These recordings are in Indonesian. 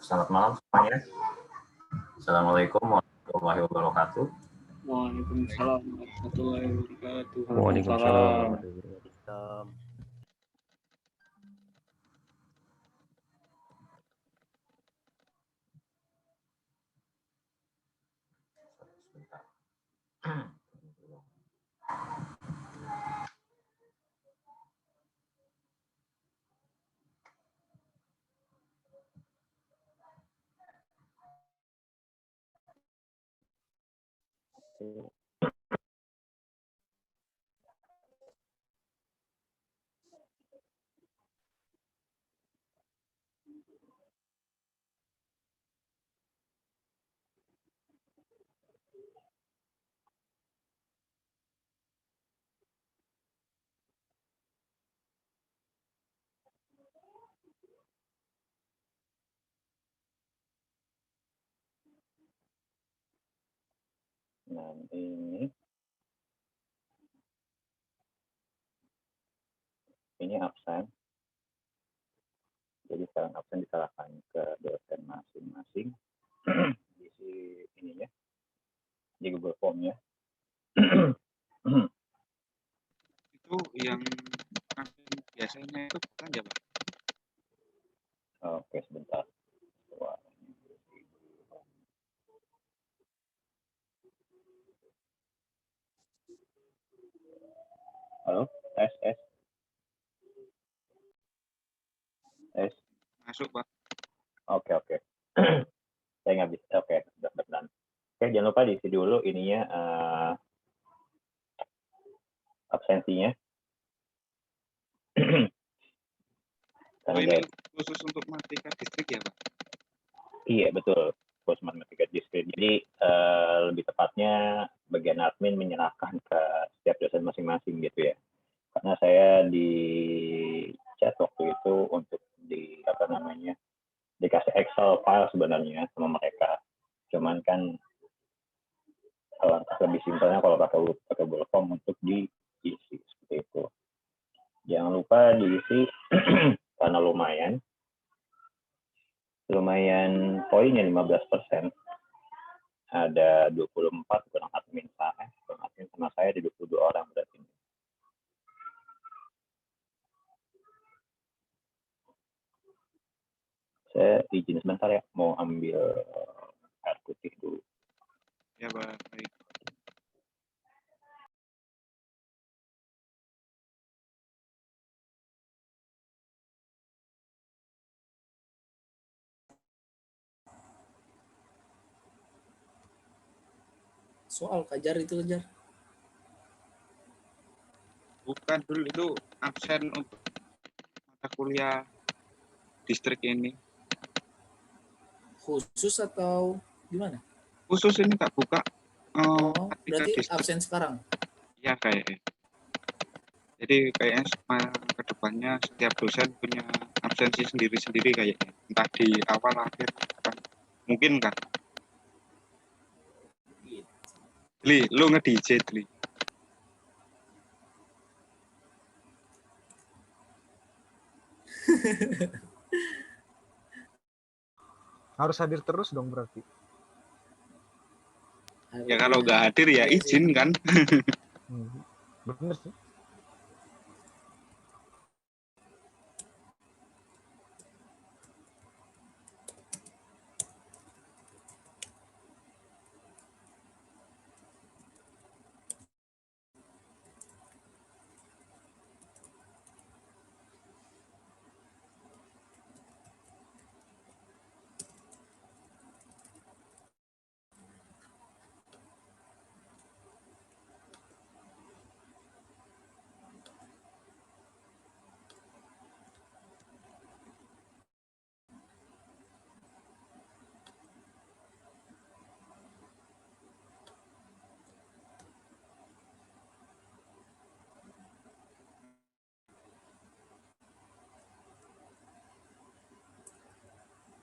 Selamat malam semuanya. Assalamualaikum warahmatullahi wabarakatuh. Waalaikumsalam warahmatullahi wabarakatuh. Waalaikumsalam warahmatullahi wabarakatuh. Sebentar. Nah, ini absen. Jadi sekarang absen diserahkan ke dosen masing-masing. Isi ininya di Google Form-nya. Itu yang biasanya itu bukan ya, Pak? Oke, sebentar. Halo, tes. Masuk, Pak. Oke. Saya nggak bisa. Oke, sudah. Oke, jangan lupa diisi dulu ininya absensinya. Ini khusus untuk matematika distrik ya, Pak? Iya, betul. Khusus matematika distrik. Jadi lebih tepatnya bagian admin menyerahkan ke setiap dosen masing-masing gitu ya. Karena saya di chat waktu itu untuk dikasih Excel file sebenarnya sama mereka. Cuman kan lebih simpelnya kalau pakai Google Form untuk diisi seperti itu. Jangan lupa diisi karena lumayan poinnya 15%. Ada 24 kurang admin sama saya di 22 orang berarti. Saya izin sebentar ya, mau ambil air putih dulu. Ya, Pak. Baik. Soal Kajar itu, Kajar? Bukan dulu, itu absen untuk mata kuliah distrik ini. Khusus atau gimana? Khusus ini tak buka. Berarti distrik. absen sekarang? Ya, kayaknya. Jadi kayaknya ke depannya setiap dosen punya absensi sendiri-sendiri kayaknya. Entah di awal akhir kan. Mungkin kan? Li, lu nge-DJ, Li. Harus hadir terus dong berarti. Ya kalau nggak hadir ya izin kan. Bener sih.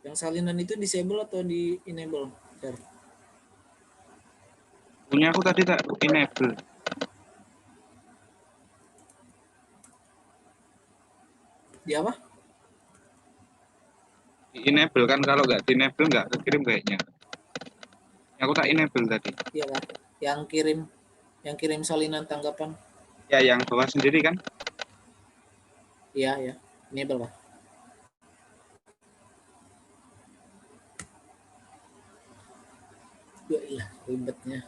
Yang salinan itu disable atau di enable? Punya aku tadi tak enable. Di apa? Di enable kan, kalau nggak di enable nggak kekirim kayaknya. Aku tak enable tadi. Iya lah. Yang kirim salinan tanggapan. Ya yang bawa sendiri kan. Iya ya. Enable lah. Ya ilah ribetnya.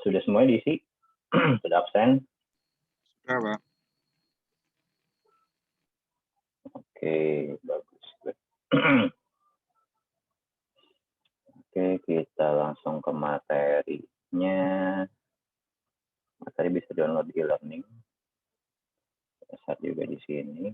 Sudah semuanya diisi? Sudah absen? Sudah, Pak. Oke, bagus. Oke, kita langsung ke materinya. Materi bisa download di e-learning. Saat juga di sini.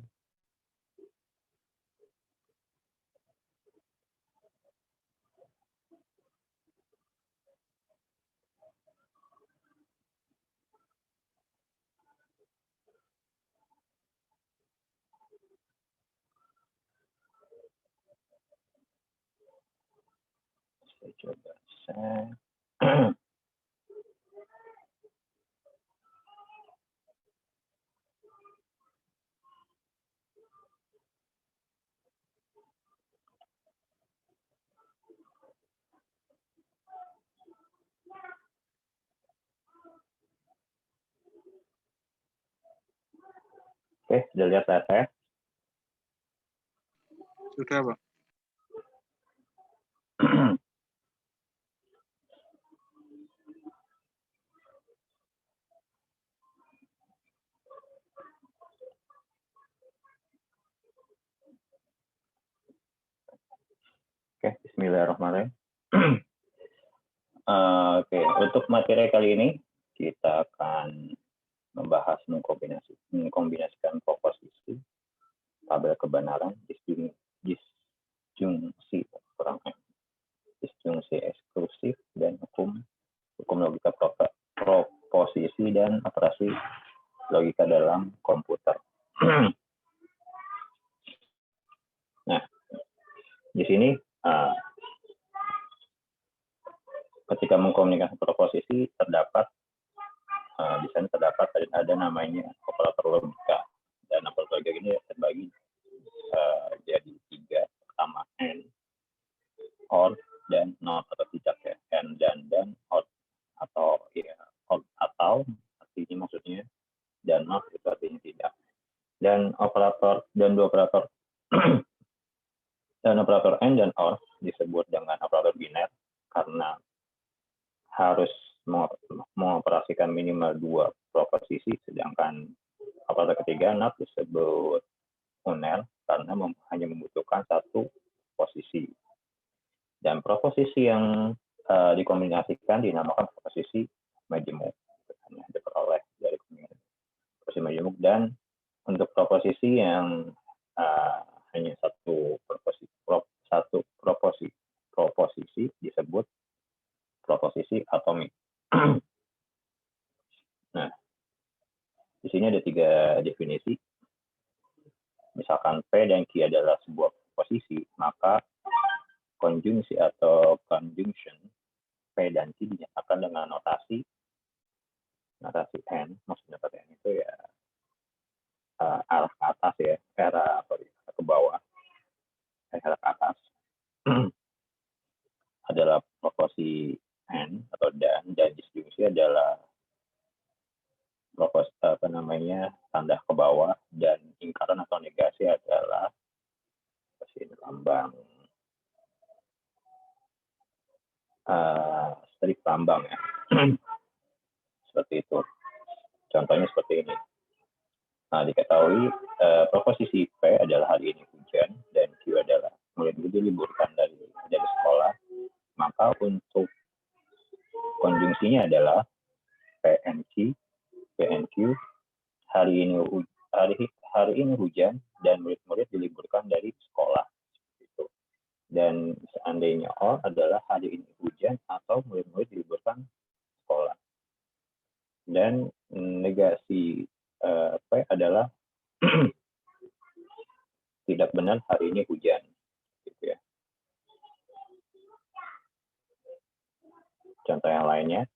Saya coba share. Oke, sudah lihat saya? Sudah, Pak. Oke, bismillahirrahmanirrahim. Oke, untuk materi kali ini kita akan membahas mengkombinasikan proposisi, tabel kebenaran, disjungsi kurang disjungsi eksklusif, dan hukum logika proposisi dan operasi logika dalam komputer. Nah, di sini ketika mengkomunikasikan proposisi terdapat di sana terdapat ada namanya operator logika, dan operator logika ini terbagi jadi 3. Pertama and, or, dan not atau tidak ya, and, dan, or atau ya or atau artinya maksudnya, dan not itu artinya tidak. Dan operator dan dua operator dan operator and dan or disebut dengan operator biner karena harus mengoperasikan minimal 2 proposisi, sedangkan operator ketiga not disebut uner karena hanya membutuhkan 1 posisi. Dan proposisi yang dikombinasikan dinamakan proposisi majemuk, hanya diperoleh dari proposisi majemuk. Dan untuk proposisi yang hanya satu proposisi disebut proposisi atomik. Nah, di sini ada 3 definisi. Misalkan P dan Q adalah sebuah posisi, maka konjungsi atau conjunction P dan Q dinyatakan dengan notasi N. Maksudnya N itu ya arah ke atas ya, arah ke bawah, arah ke atas adalah proporsi N atau dan disjungsi adalah proporsi tanda ke bawah, dan ingkaran atau negasi adalah lambang strip lambang ya. Seperti itu. Contohnya seperti ini. Nah, diketahui proposisi P adalah hari ini hujan dan Q adalah murid-murid diliburkan dari sekolah, maka untuk konjungsinya adalah PNQ hari ini hujan dan murid-murid diliburkan dari sekolah. Gitu. Dan seandainya or adalah hari ini hujan atau murid-murid diliburkan sekolah. Dan negasi P adalah tidak benar hari ini hujan, gitu ya. Contoh yang lainnya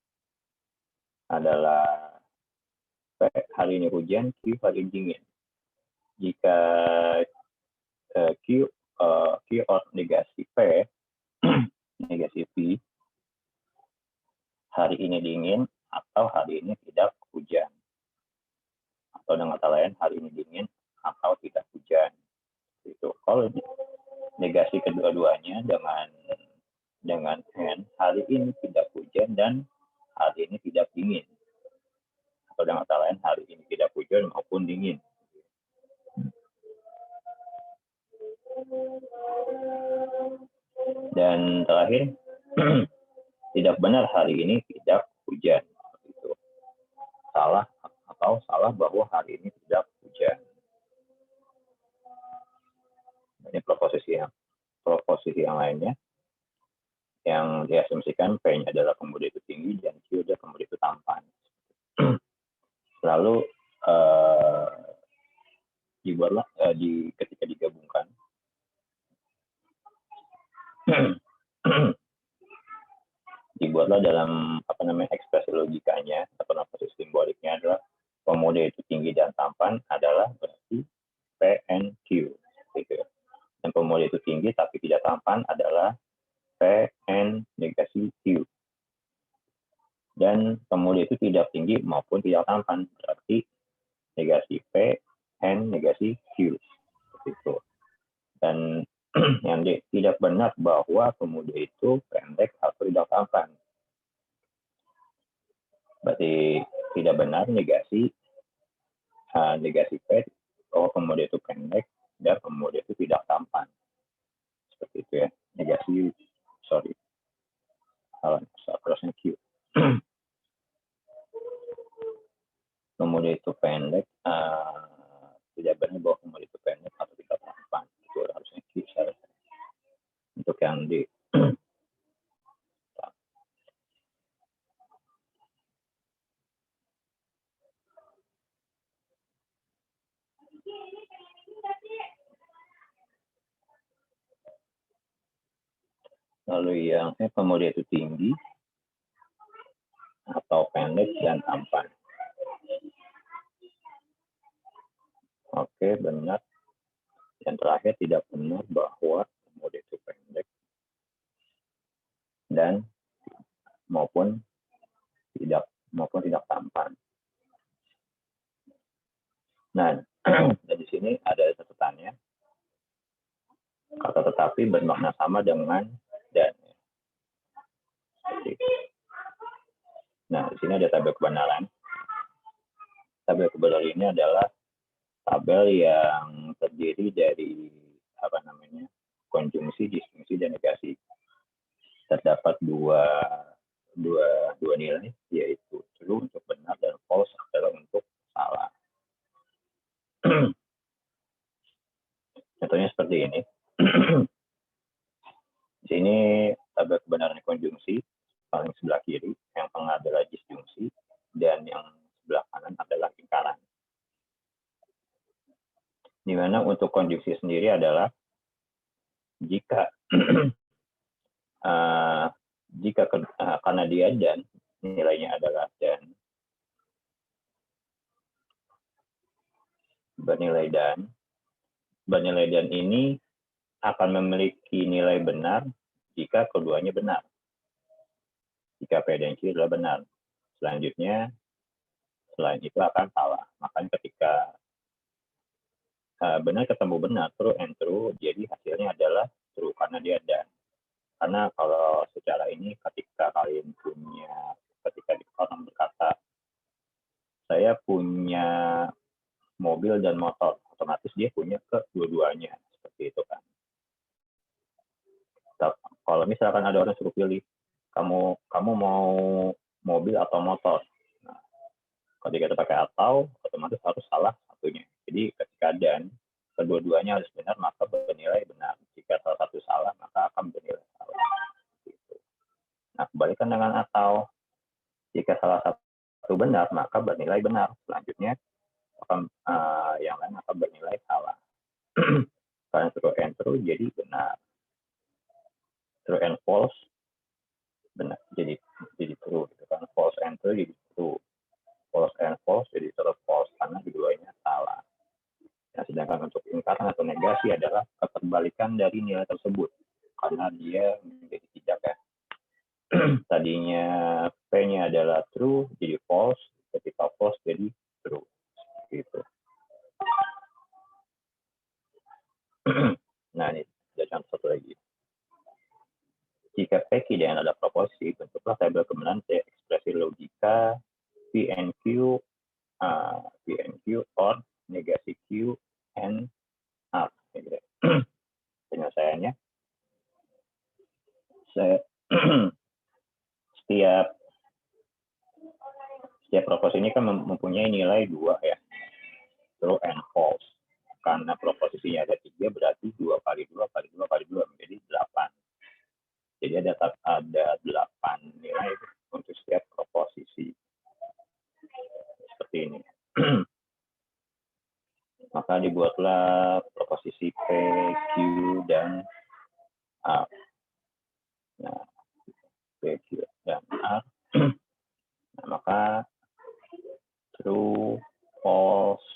adalah P hari ini hujan, Q hari ini dingin. Jika Q or negasi P, negasi P, hari ini dingin atau hari ini tidak hujan. Atau dengan kata lain, hari ini dingin atau tidak hujan. Itu kalau negasi kedua-duanya dengan N, hari ini tidak hujan dan hari ini tidak dingin. Atau dengan kata lain, hari ini tidak hujan maupun dingin. Dan terakhir, tidak benar hari ini tidak hujan. Itu salah atau salah bahwa hari ini tidak hujan. Ini proposisi yang lainnya yang diasumsikan P-nya adalah pemuda itu tinggi dan Q adalah pemuda itu tampan. Lalu dibuatlah ketika digabungkan dibuatlah dalam ekspresi logikanya atau ekspresi simboliknya adalah pemuda itu tinggi dan tampan adalah berarti P, N, Q. Gitu. Dan pemuda itu tinggi tapi tidak tampan adalah P, N, negasi Q. Dan pemuda itu tidak tinggi maupun tidak tampan berarti negasi P, N, negasi Q. Seperti itu. Dan yang tidak benar bahwa pemuda itu pendek atau tidak tampan. Berarti tidak benar negasi P bahwa pemuda itu pendek dan pemuda itu tidak tampan. Seperti itu ya. Negasi, terusnya Q. Pemuda itu pendek, tidak benar bahwa pemuda itu pendek atau tidak tampan. Itu harusnya Q seharusnya. Untuk yang di lalu yang pemuda itu tinggi atau pendek dan tampan. Oke, benar. Yang terakhir tidak benar bahwa pemuda itu pendek dan maupun tidak tampan. Nah, di sini ada catatannya. Kata tetapi bermakna sama dengan dan. Nah, di sini ada tabel kebenaran. Tabel kebenaran ini adalah tabel yang terdiri dari konjungsi, disjungsi, dan negasi. Terdapat dua nilai, yaitu true untuk benar dan false adalah untuk salah. Contohnya seperti ini. Di sini tabel kebenaran konjungsi paling sebelah kiri, yang tengah adalah disjungsi, dan yang sebelah kanan adalah lingkaran. Di mana untuk konjungsi sendiri adalah jika karena dia dan nilainya adalah dan bernilai dan ini akan memiliki nilai benar jika keduanya benar. Jika P dan Q adalah benar. Selanjutnya, selain itu akan salah. Makanya ketika benar ketemu benar, true and true, jadi hasilnya adalah true karena dia dan. Karena kalau secara ini ketika orang berkata, saya punya mobil dan motor, otomatis dia punya kedua-duanya. Seperti itu kan. Kalau misalkan ada orang suruh pilih, kamu mau mobil atau motor. Nah, ketika kita pakai atau, otomatis harus salah satunya. Jadi ketika dan, kedua-duanya harus benar, maka bernilai benar. Jika salah satu salah, maka akan bernilai salah. Gitu. Nah, kebalikan dengan atau, jika salah satu benar, maka bernilai benar. Selanjutnya, yang lain akan bernilai salah. Karena true and true jadi benar. True and false benar jadi true gitu kan. False and true jadi true. False and false jadi terus false karena keduanya salah. Nah, sedangkan untuk lingkaran atau negasi adalah keterbalikan dari nilai tersebut karena dia menjadi tidak ya. Tadinya P-nya adalah true jadi false, ketika false jadi true gitu. Nah, ini ada contoh satu lagi. Jika P dan ada proporsi, bentuklah tabel kebenaran ekspresi logik P and Q or negasi Q and R. Gitu. Penyelesaiannya, setiap proposisi ini kan mempunyai nilai 2 ya, true and false. Karena proposisinya ada 3, berarti 2 kali 2 kali 2 kali 2 menjadi 8. Jadi ada 8 nilai untuk setiap proposisi. Seperti ini. Maka dibuatlah proposisi P, Q, dan R. Nah, P, Q, dan R. Nah, maka true, false,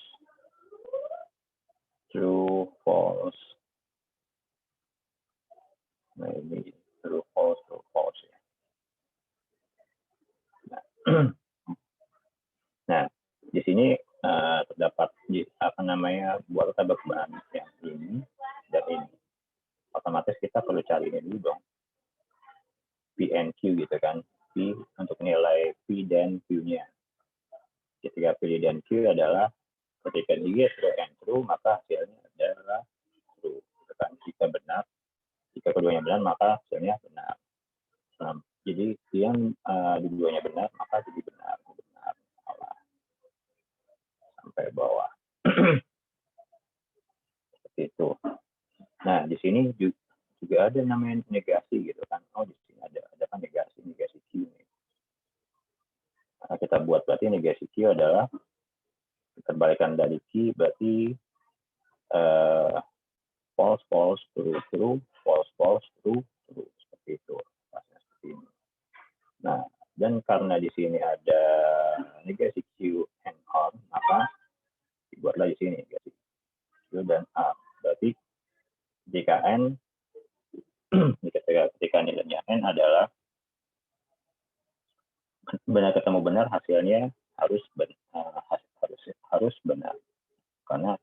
true, false. Nah, ini true, false ya. Nah, di sini terdapat buat tabel kebahan yang ini dan ini. Otomatis kita perlu cari ini dulu dong. P and Q gitu kan. P untuk nilai P dan Q-nya. Ketika P dan Q adalah ketika dia true and true, maka hasilnya adalah true. Jika benar, jika keduanya benar, maka hasilnya benar. Jadi yang keduanya benar, maka jadi benar, salah. Sampai bawah. Seperti itu. Nah, di sini juga ada namanya negasi gitu kan. Oh, di sini ada kan negasi Q nih. Nah, kita buat berarti negasi Q adalah keterbalikan dari Q, berarti false, false, true, true, false, false, true, true. Seperti itu. Seperti ini. Nah, dan karena di sini ada negasi Q and R, maka dibuatlah di sini negasi Q dan R. Berarti jika N, ketika nilainya N adalah benar ketemu benar, hasilnya harus benar. Karena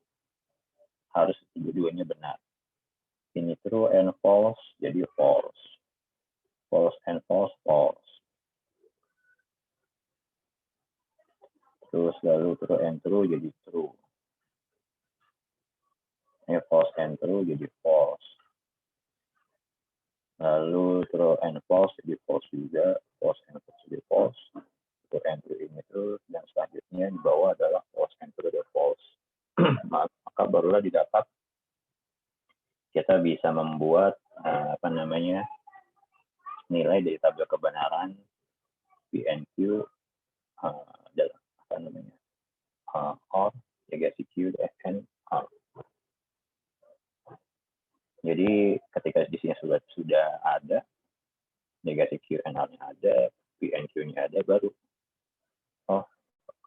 harus dua-duanya benar. Ini true and false, jadi false. False and false, false. Terus lalu true and true jadi true. False and true jadi false. Lalu true and false jadi false juga. False and false jadi false. True and true ini true. Dan selanjutnya di bawah adalah false and true jadi false. Maka barulah didapat kita bisa membuat nilai dari tabel kebenaran P and Q or negasi Q and R. Jadi ketika di sini sudah ada negasi Q and R-nya ada, P and Q-nya ada, baru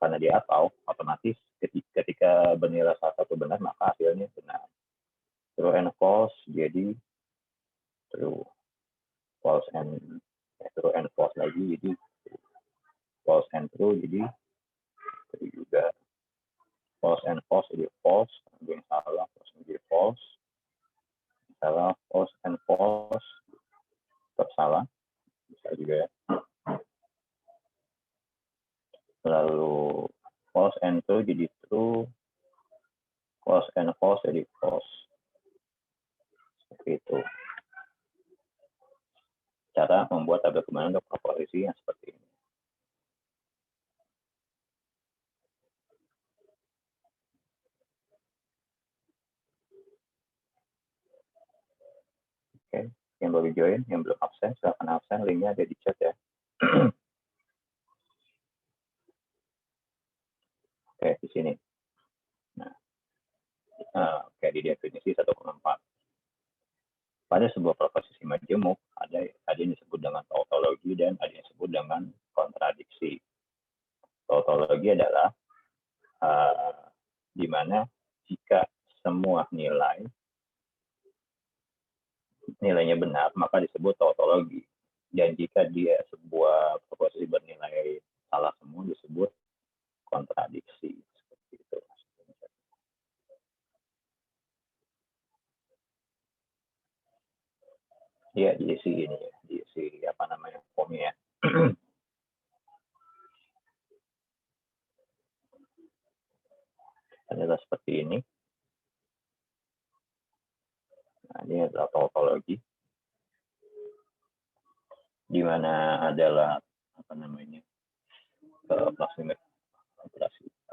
karena dia otomatis ketika bernilai salah satu benar maka hasilnya benar. True and false jadi true. False and true and false lagi jadi true. False and true jadi true juga. False and false jadi false. Yang salah false jadi false. Salah false and false tetap salah. Bisa juga ya. Lalu false and true jadi true. False and false jadi false. Seperti itu. Cara membuat tabel kebenaran untuk proposisi yang seperti ini. Oke, yang baru join, yang belum absen, silakan absen, linknya ada di chat ya. Oke, di sini. Oke, di definisi 1,4. Pada sebuah proposisi majemuk, ada yang disebut dengan tautologi dan ada yang disebut dengan kontradiksi. Tautologi adalah di mana jika semua nilainya benar, maka disebut tautologi. Dan jika dia sebuah proposisi bernilai salah semua, disebut kontradiksi. Seperti itu. Ya, diisi ini ya, diisi formnya ya. adalah seperti ini. Nah, ini adalah tautologi, di mana adalah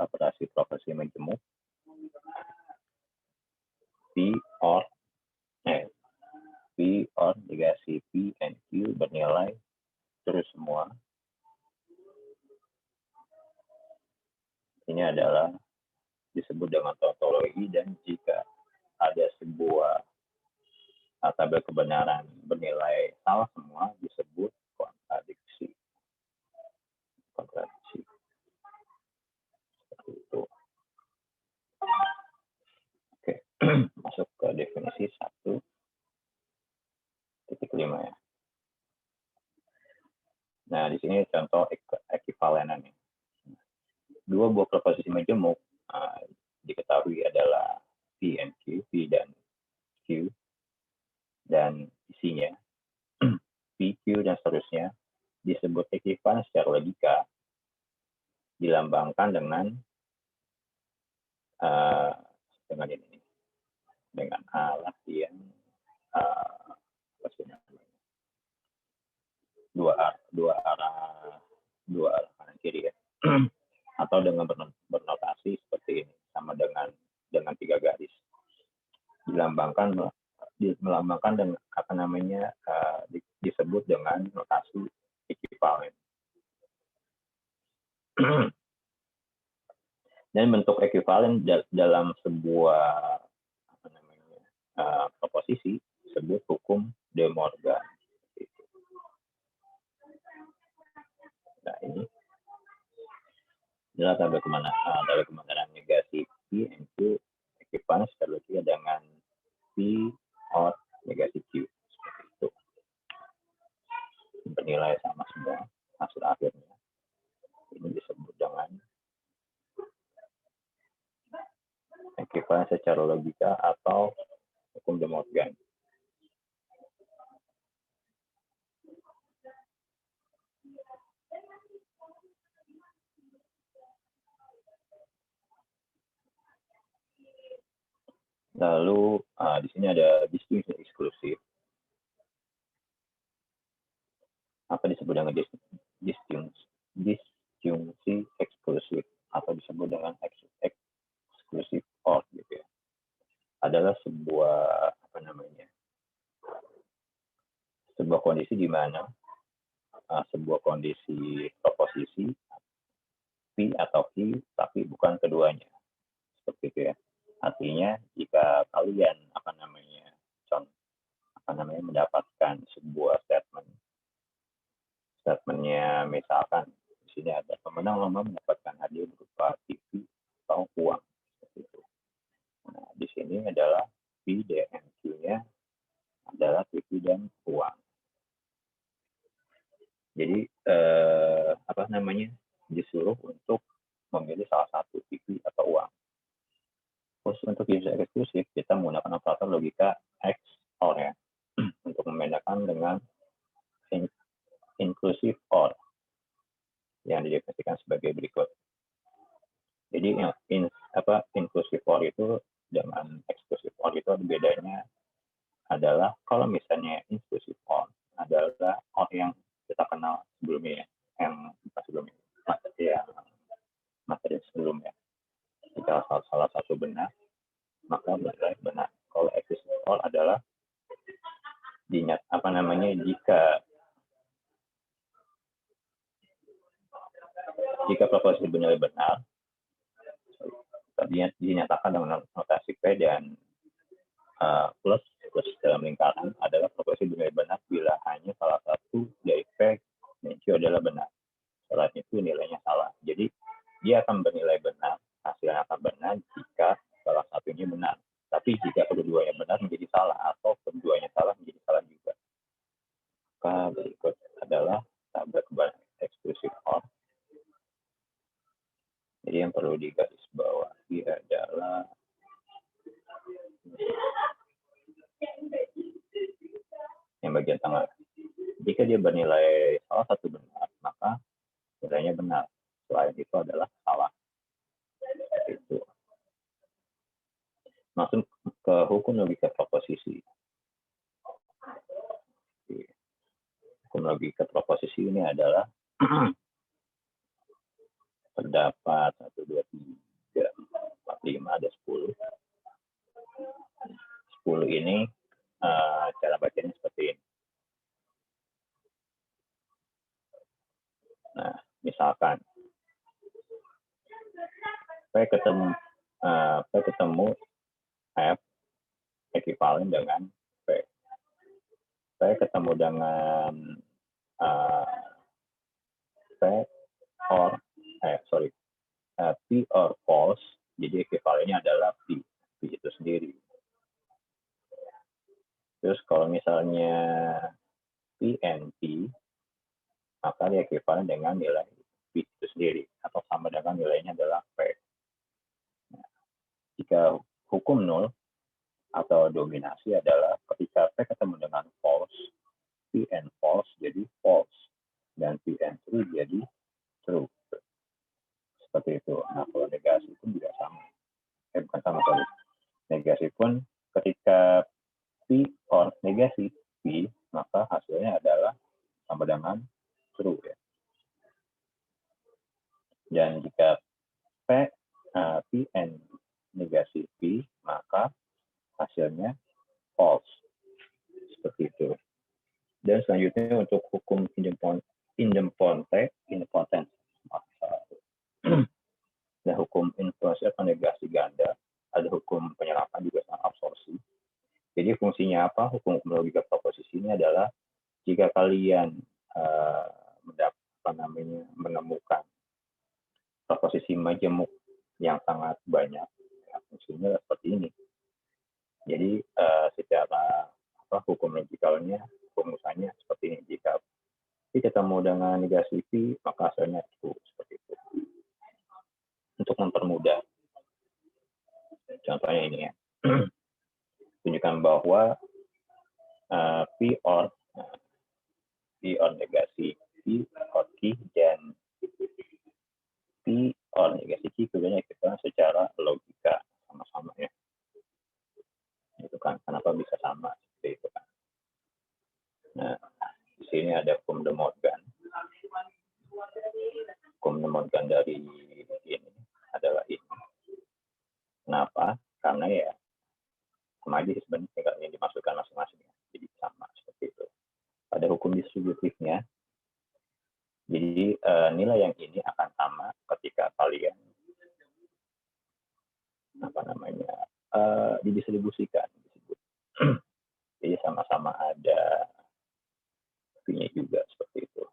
operasi propersi majemuk P or negasi P and Q bernilai terus semua. Ini adalah disebut dengan tautologi, dan jika ada sebuah tabel kebenaran bernilai salah semua disebut kontradiksi. Seperti itu. Oke, masuk ke definisi 1.5 ya. Nah, di sini contoh ekivalenannya. Dua buah proposisi majemuk diketahui adalah P and Q, P dan Q, dan isinya P, Q, dan seterusnya disebut ekivalen secara logika, dilambangkan dengan ini, dengan alat yang dua arah kanan kiri ya, atau dengan bernotasi seperti ini, sama dengan 3 garis, melambangkan dengan disebut dengan notasi ekivalen. Dan bentuk ekivalen dalam sebuah proposisi disebut hukum De Morgan. Nah, ini adalah tabel kebenaran negasi P and Q ekivalen secara logika dengan P or negasi Q. Seperti itu. Bernilai sama semua hasil akhirnya. Ini disebut dengan ekivalen secara logika atau hukum De Morgan. Lalu di sini ada disjungsi eksklusif. Apa disebut dengan disjungsi eksklusif atau disebut dengan eksklusif or gitu ya. Adalah sebuah sebuah kondisi di mana sebuah kondisi proposisi P atau Q tapi bukan keduanya. Seperti itu ya. Artinya jika kalian mendapatkan sebuah statementnya, misalkan di sini ada pemenang lomba mendapatkan hadiah berupa TV atau uang, seperti itu. Nah, di sini adalah P dan Q-nya adalah TV dan uang. Jadi disuruh untuk memilih salah satu TV atau uang. Khusus untuk user eksklusif, kita menggunakan operator logika XOR ya, untuk membedakan dengan inclusive OR yang didefinisikan sebagai berikut. Jadi inclusive OR itu dengan exclusive OR itu bedanya adalah kalau misalnya inclusive OR adalah OR yang kita kenal sebelumnya ya, materi sebelumnya. Jika salah satu benar, maka bernilai benar. Kalau exclusive OR adalah jika proposisi bernilai benar, dinyatakan dengan notasi P dan plus dalam lingkaran adalah proposisi bernilai benar bila hanya salah satu dari P dan Q adalah benar. Selain itu nilainya salah. Jadi dia akan bernilai benar, hasilnya akan benar jika salah satunya benar. Tapi jika kedua-duanya benar menjadi salah, atau keduanya salah menjadi salah juga. Maka berikut adalah tabel kebenaran eksklusif OR. Jadi yang perlu digarisbawahi adalah yang bagian tengah. Jika dia bernilai salah satu benar, maka nilainya benar. Selain itu adalah salah. Itu. langsung ke hukum logika proposisi. Hukum logika proposisi ini adalah terdapat 1, 2, 3, 4, 5, ada 10. 10 ini cara bacanya seperti ini. Nah, misalkan P ketemu F ekivalen dengan P. P ketemu dengan P or P or false, jadi ekivalennya adalah P itu sendiri. Terus kalau misalnya P and P, maka dia ekivalen dengan nilai P itu sendiri, atau sama dengan nilainya adalah P. Nah, jika hukum nol atau dominasi adalah ketika P ketemu dengan false, P and false jadi false, dan P and true jadi true. Seperti itu. Nah, kalau negasi pun juga sama. Bukan sama, sorry. Negasi pun ketika P or negasi P, maka hasilnya adalah sama dengan true ya. Dan jika P and negasi P, maka hasilnya false. Seperti itu. Dan selanjutnya untuk hukum idempotence. Dan hukum inversi atau negasi ganda, ada hukum penyerapan juga sama absorpsi. Jadi fungsinya apa? Hukum logika proposisi ini adalah jika kalian menemukan proposisi majemuk yang sangat banyak, ya, fungsinya seperti ini. Jadi secara hukum logikalnya, rumusannya seperti ini. Jika P ketemu dengan negasi P, maka hasilnya true, seperti itu. Untuk mempermudah, contohnya ini ya, tunjukkan bahwa P or negasi P or Q dan P or negasi Q keduanya kita secara logika sama-sama ya. Itu kan kenapa bisa sama seperti itu kan. Nah, di sini ada hukum de Morgan. Hukum de Morgan dari ini adalah ini. Kenapa? Karena ya sama aja sebenarnya tinggal yang dimasukkan masing-masing. Jadi sama seperti itu. Pada hukum distributifnya, jadi nilai yang ini akan sama ketika kalian didistribusikan. Jadi sama-sama ada P-nya juga seperti itu.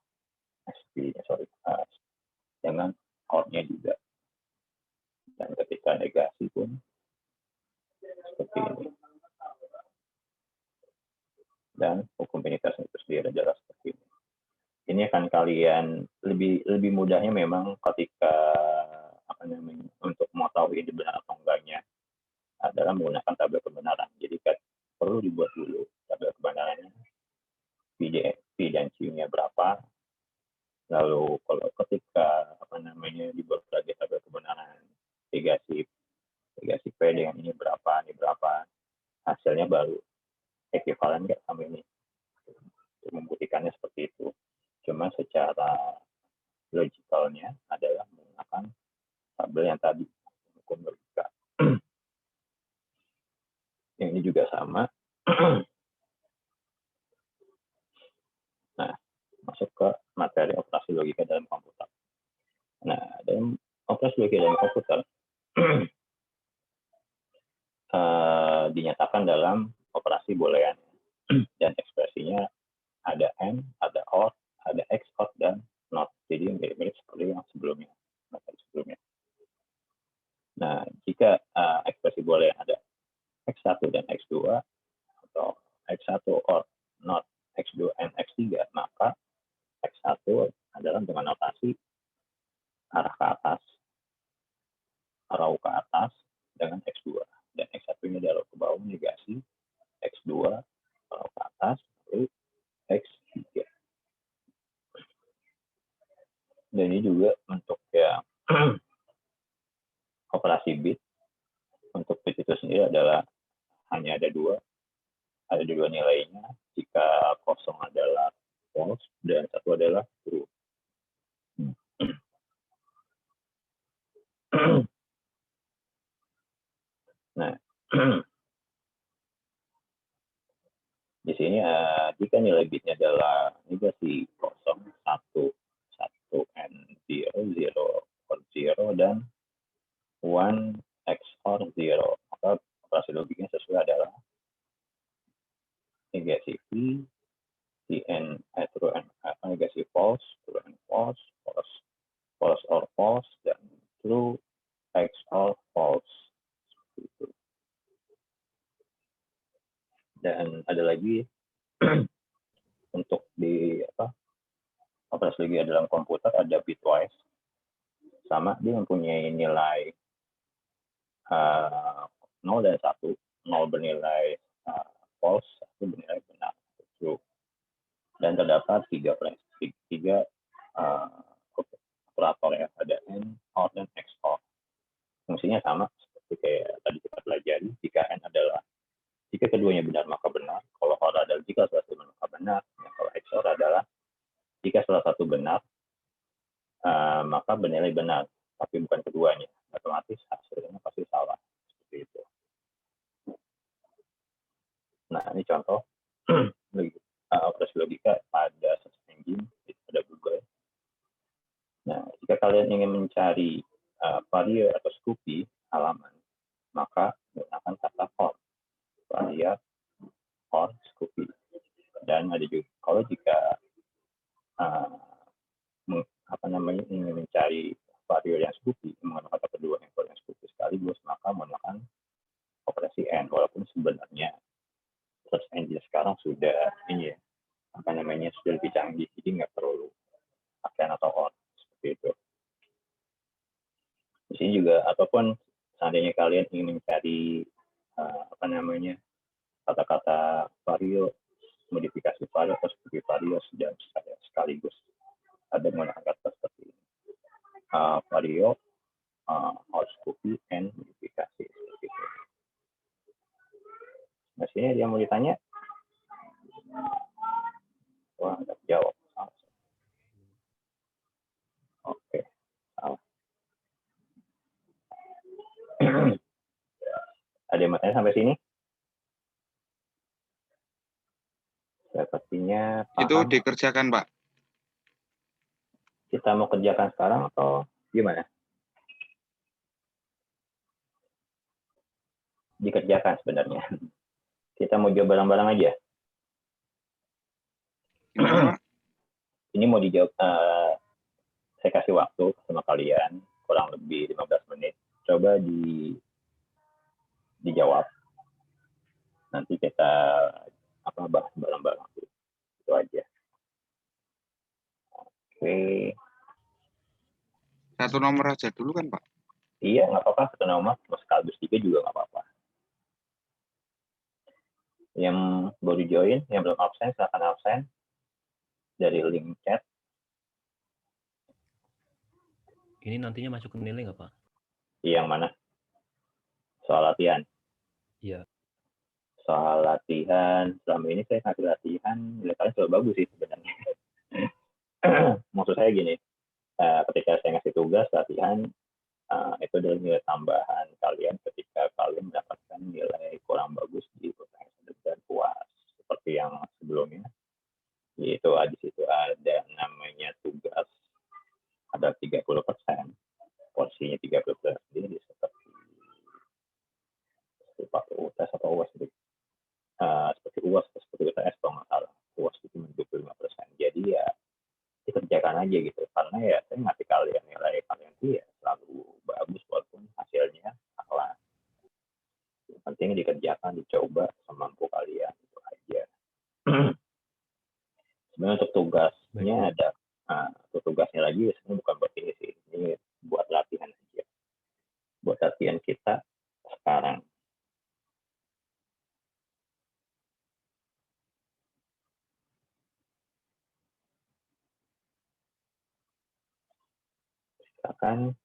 SP-nya dengan OR-nya juga. Dan ketika negasi pun seperti ini. Dan hukum penetrasi itu sendiri adalah seperti ini. Ini akan kalian lebih mudahnya memang ketika untuk mengetahui ini benar atau enggaknya adalah menggunakan tabel kebenaran. Jadi perlu dibuat dulu tabel kebenarannya, P dan Q-nya berapa. Lalu kalau ketika dibuat lagi tabel kebenaran negasi P dengan ini berapa, hasilnya baru ekivalen nggak sama ini. Untuk membuktikannya seperti itu. Cuma secara logikalnya adalah menggunakan tabel yang tadi, hukum logika. Yang ini juga sama. Nah, masuk ke materi operasi logika dalam komputer. Nah, dalam operasi logika dalam komputer dinyatakan dalam operasi boolean dan ekspresinya ada AND, ada OR, ada XOR dan NOT. Jadi mirip-mirip seperti yang sebelumnya, materi sebelumnya. Nah, jika ekspresi boolean ada X1 dan X2 atau X1 or NOT X2 and X3, maka X1 adalah dengan notasi arah ke atas, arah ke atas dengan X2, dan X1 ini adalah ke bawah negasi X2 arah ke atas lalu X3. Dan ini juga untuk ya operasi bit Untuk fit itu sendiri adalah hanya ada dua nilainya. Jika kosong adalah false dan satu adalah true. Nah, di sini jika nilai bitnya adalah negasi 0, 1, 1 and 0, 0 or 0 dan 1 XOR 0, maka operasi logiknya sesuai adalah negasi and true and negasi false, true and false, false or false, dan true XOR false. Gitu. Dan ada lagi untuk di operasi logika dalam komputer ada bitwise, sama dia mempunyai nilai 0 dan 1, 0 bernilai false, 1 bernilai benar, true. Dan terdapat tiga operator ya, ada AND, OR, dan XOR. Fungsinya sama seperti kayak tadi kita pelajari. Jika AND adalah jika keduanya benar maka benar, kalau OR adalah jika salah satu benar maka benar, ya, kalau XOR adalah jika salah satu benar maka bernilai benar, tapi bukan keduanya, otomatis hasilnya pasti salah, seperti itu. Nah, ini contoh operasi logika pada search engine, pada Google. Nah, jika kalian ingin mencari varia atau Scoopy halaman, maka gunakan kata for, varia or Scoopy. Dan ada juga kalau jika ingin mencari varia yang Scoopy, menggunakan kata kedua yang Scoopy sekaligus, maka menggunakan operasi AND, walaupun sebenarnya search engine sekarang sudah sudah lebih canggih, jadi nggak perlu pakai atau OR seperti itu. Di sini juga, ataupun seandainya kalian ingin mencari kata-kata vario, modifikasi vario atau seperti vario dan sekaligus ada menggunakan kata seperti ini, vario, or Scoopy, and modifikasi seperti itu. Nah, sini dia mau ditanya. Wah, nggak jawab. Oke, salah. Ada yang mau tanya sampai sini? Sepertinya paham. Itu dikerjakan, Pak. Kita mau kerjakan sekarang atau gimana? Dikerjakan sebenarnya. Kita mau jawab bareng-bareng aja. Gimana, Pak? Ini mau dijawab, saya kasih waktu sama kalian kurang lebih 15 menit. Coba dijawab. Nanti kita bahas bareng-bareng. Itu aja. Oke. Satu nomor aja dulu kan, Pak? Iya, nggak apa-apa. Satu nomor, sekaligus 3 juga nggak apa-apa. Yang baru join, yang belum absen, silakan absen dari link chat. Ini nantinya masuk ke nilai nggak, Pak? Yang mana? Soal latihan. Iya. Soal latihan, selama ini saya ngasih latihan, nilai kalian selalu bagus sih sebenarnya. Maksud saya gini, ketika saya ngasih tugas latihan, itu adalah nilai tambahan kalian ketika kalian mendapatkan nilai kurang bagus di pertanyaan dan puas. Seperti yang sebelumnya, yaitu di situ ada namanya tugas, ada 30%, porsinya 30%, jadi seperti pakai UTS atau UAS, seperti UAS atau seperti UTS kalau nggak salah. UAS itu 25%. Jadi ya dikerjakan aja gitu, karena ya saya ngasih kalian nilai kalian sih ya selalu bagus walaupun hasilnya salah. Yang penting dikerjakan, dicoba semampu kalian, itu aja. Sebenarnya untuk tugasnya ada, untuk tugasnya lagi sebenarnya bukan buat ini sih, ini buat latihan aja, buat latihan kita sekarang. Silakan.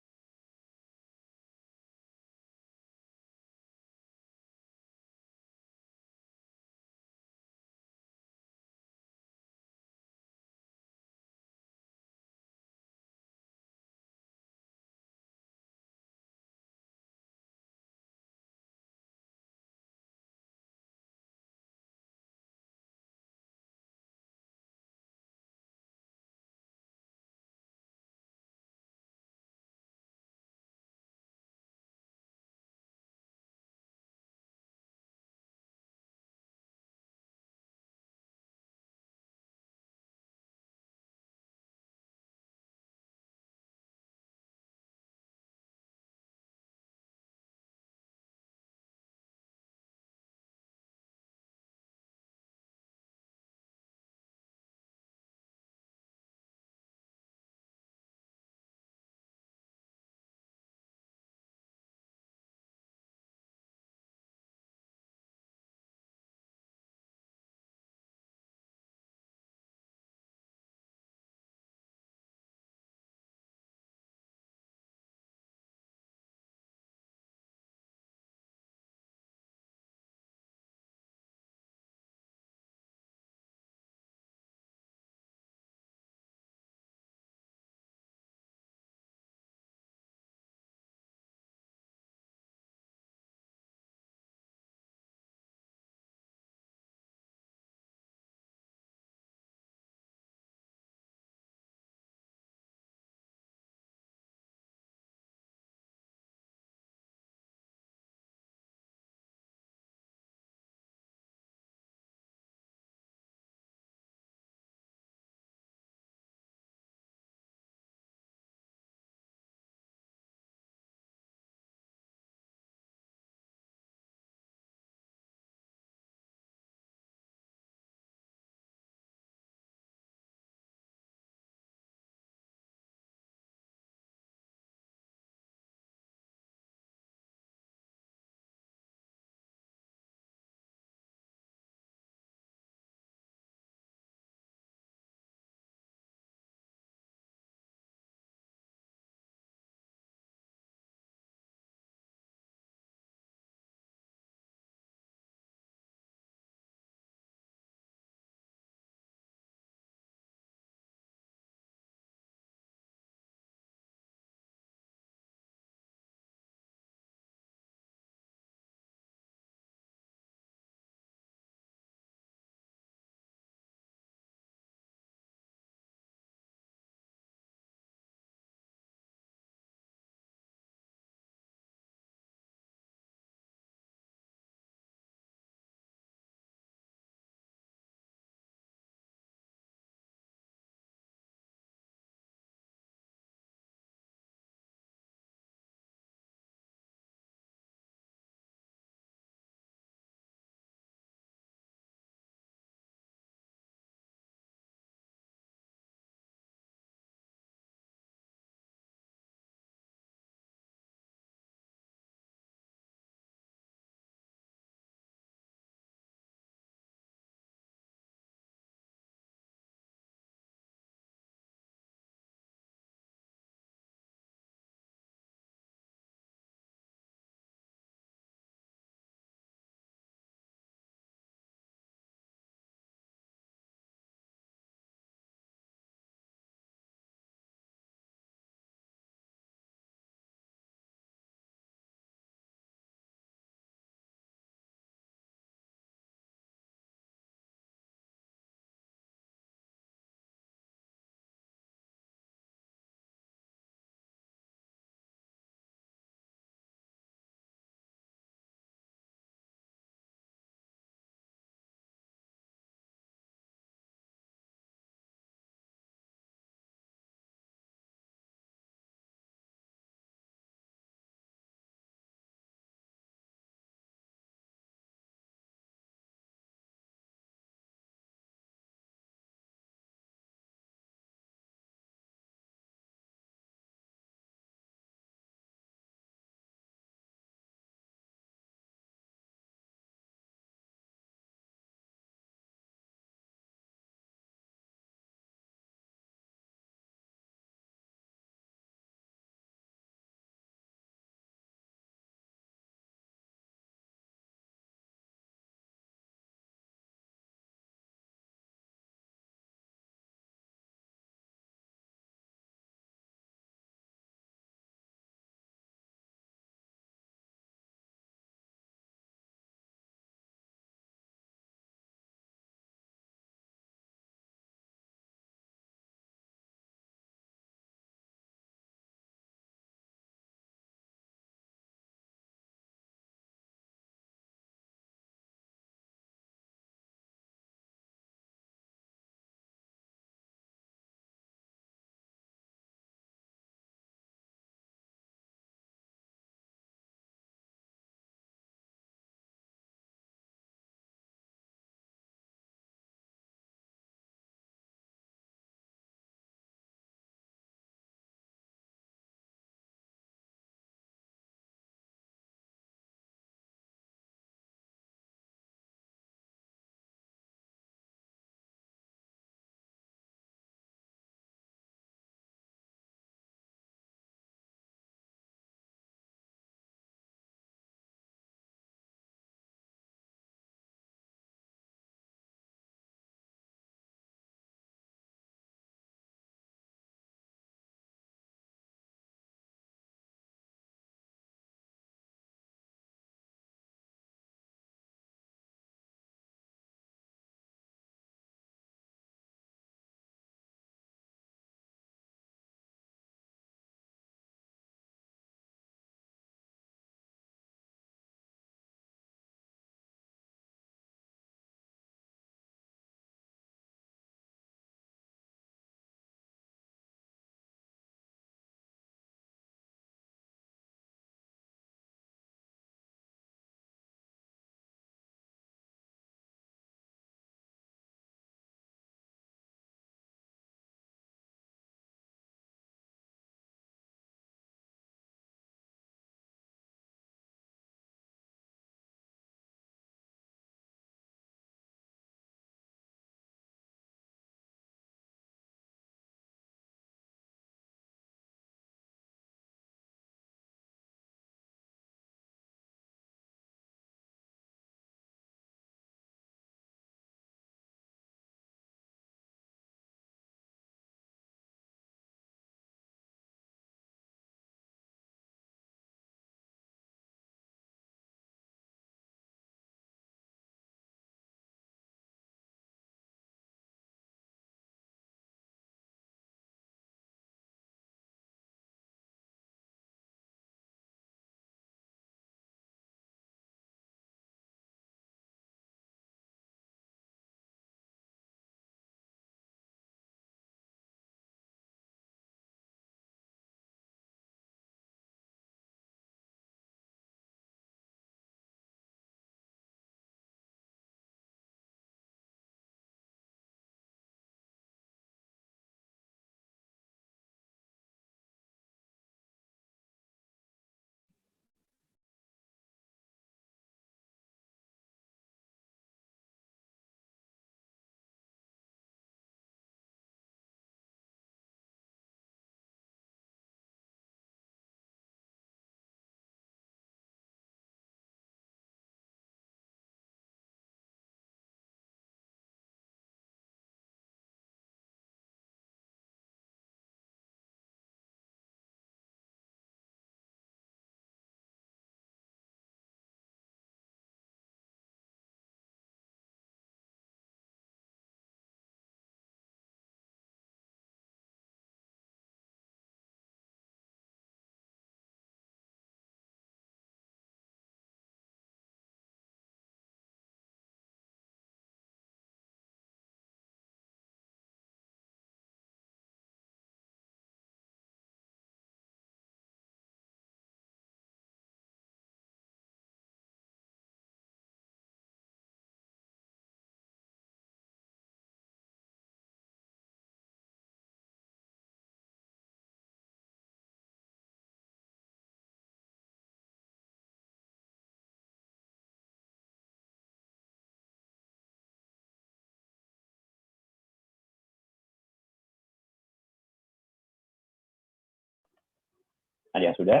Ada yang sudah?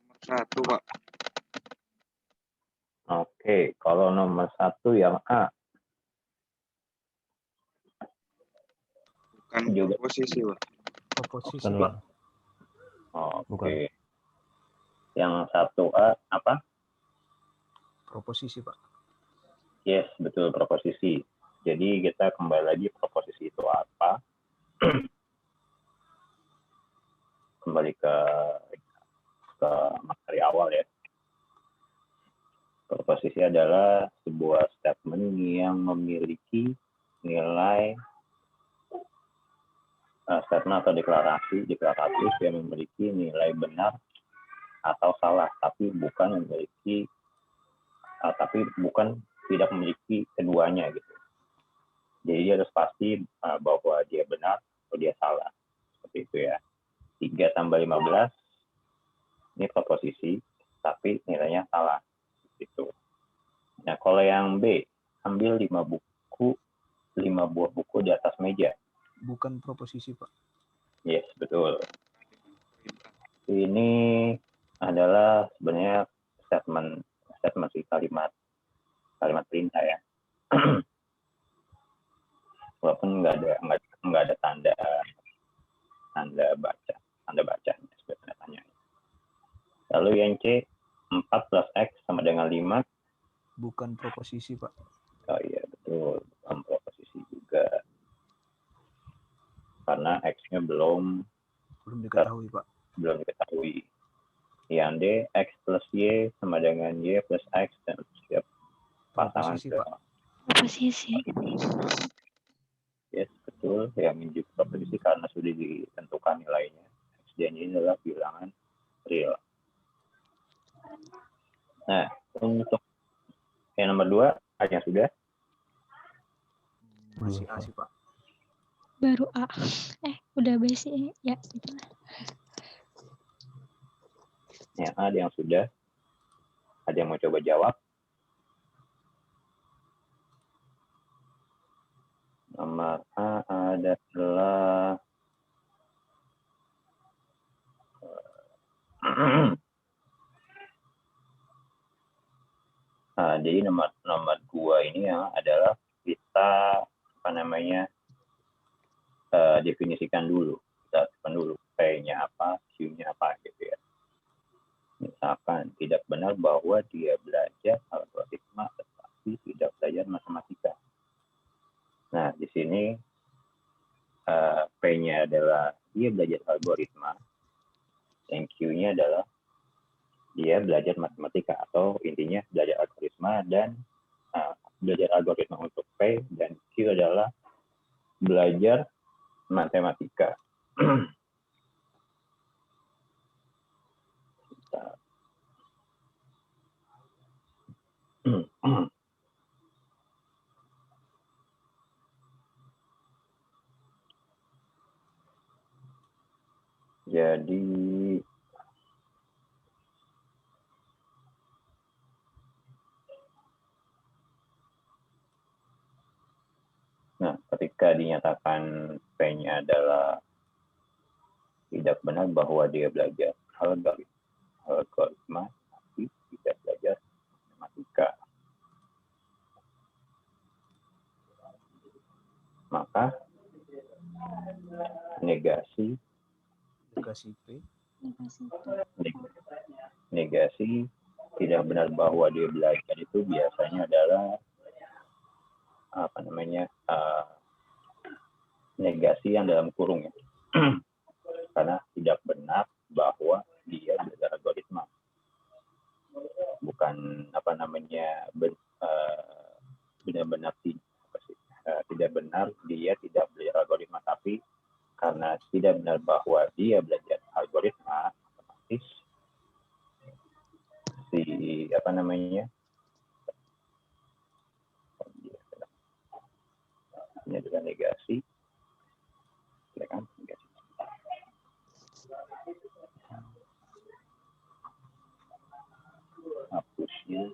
Nomor 1, Pak. Oke, kalau nomor 1 yang A. Bukan Juga. proposisi, Pak. Proposisi, Bukan, Pak. Pak. Oke. Bukan. Yang 1A apa? Proposisi, Pak. Yes, betul, proposisi. Jadi kita kembali lagi, proposisi itu apa? Kembali ke materi awal ya. Proposisi adalah sebuah statement yang memiliki nilai statement atau deklarasi deklaratif yang memiliki nilai benar atau salah, tapi bukan tidak memiliki keduanya gitu. Jadi dia harus pasti bahwa dia benar atau dia salah. Seperti itu ya. 3 tambah 15 ini proposisi, tapi nilainya salah. Gitu. Nah, kalau yang B, ambil 5 buah buku di atas meja. Bukan proposisi, Pak. Yes, betul. Ini adalah sebenarnya statement kalimat perintah ya. Walaupun nggak ada tanda baca sebenarnya tanya. Lalu yang C, 4 plus X sama dengan 5. Bukan proposisi, Pak. Oh iya, betul. Bukan proposisi juga. Karena X-nya belum diketahui, Pak. Belum diketahui. Yang D, X plus Y sama dengan Y plus X dan setiap pasangan. Proposisi, Pak. Proposisi. Yes, betul. Yang menunjuk proposisi karena sudah ditentukan nilainya. X dan Y adalah bilangan real. Nah, untuk yang nomor 2, ada yang sudah? Masih A sih, Pak. Baru A. Udah B sih. Ya, gitu. Yang A ada yang sudah? Ada yang mau coba jawab? Nomor A adalah jadi nomor 2 ini ya adalah kita definisikan dulu. Kita definisikan dulu P-nya apa, Q-nya apa gitu ya. Misalkan tidak benar bahwa dia belajar algoritma tetapi tidak belajar matematika. Nah, di sini P-nya adalah dia belajar algoritma, dan Q-nya adalah dia belajar matematika, atau intinya belajar algoritma dan belajar algoritma untuk P, dan Q adalah belajar matematika. Jadi ketika dinyatakan P-nya adalah tidak benar bahwa dia belajar algoritma tapi tidak belajar matematika, maka negasi tidak benar bahwa dia belajar itu biasanya adalah negasi yang dalam kurung ya. Karena tidak benar bahwa dia belajar algoritma, bukan benar-benar tidak benar dia tidak belajar algoritma, tapi karena tidak benar bahwa dia belajar algoritma, otomatis ini adalah negasi, ya kan? Negasi. Hapusnya.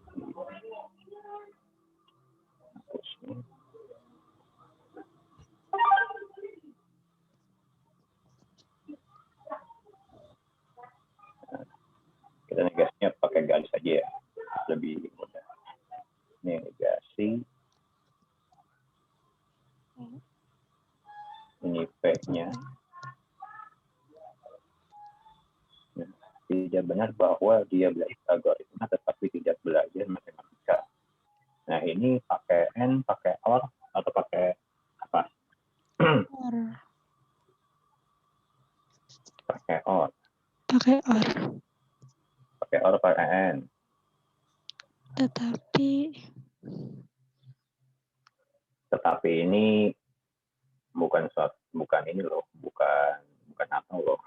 benar bahwa dia belajar algoritma tetapi tidak belajar matematika. Nah, ini pakai N, pakai OR, atau pakai apa? Or. Pakai OR. Pakai or. Pakai OR, pakai N. Tetapi ini bukan ini loh, bukan atau loh.